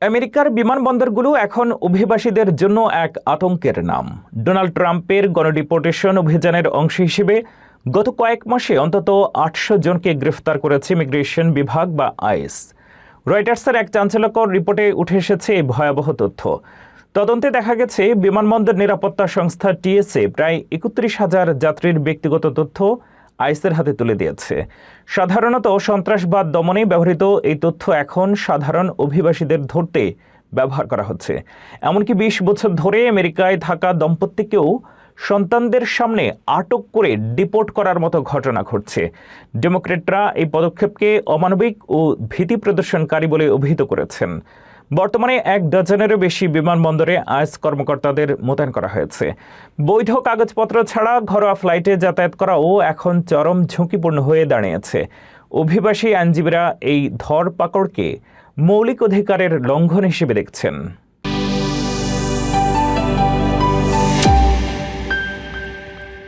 আমেরিকার বিমানবন্দরগুলো এখন অভিবাসীদের জন্য এক আতঙ্কের নাম। ডোনাল্ড ট্রাম্পের গণডিপোর্টেশন অভিযানের অংশ হিসেবে গত কয়েক মাসে অন্তত ৮০০ জনকে গ্রেফতার করেছে ইমিগ্রেশন বিভাগ বা আইস। রয়টার্সের এক চাঞ্চল্যকর রিপোর্টে উঠে এসেছে এই ভয়াবহ তথ্য। তদন্তে দেখা গেছে বিমানবন্দর নিরাপত্তা সংস্থা টিএসএ প্রায় ৩১,০০০ যাত্রীর ব্যক্তিগত তথ্য আইসের হাতে তুলে দিয়েছে। সাধারণত সন্ত্রাসবাদ দমনে ব্যবহৃত এই তথ্য এখন সাধারণ অভিবাসীদের ধরতে ব্যবহার করা হচ্ছে। এমনকি ২০ বছর ধরে আমেরিকায় থাকা দম্পতিকেও সন্তানদের সামনে আটক করে ডিপোর্ট করার মতো ঘটনা ঘটছে। ডেমোক্র্যাটরা এই পদক্ষেপকে অমানবিক ও ভীতি প্রদর্শনকারী বলে অভিহিত করেছেন। বর্তমানে ১ ডজনেরও বেশি বিমানবন্দরে আইস কর্মকর্তাদের মোতায়েন করা হয়েছে। বৈধ কাগজপত্র ছাড়া ঘরোয়া ফ্লাইটে যাতায়াত করাও এখন চরম ঝুঁকিপূর্ণ হয়ে দাঁড়িয়েছে। অভিবাসী আইনজীবীরা এই ধরপাকড়কে মৌলিক অধিকারের লঙ্ঘন হিসেবে দেখছেন।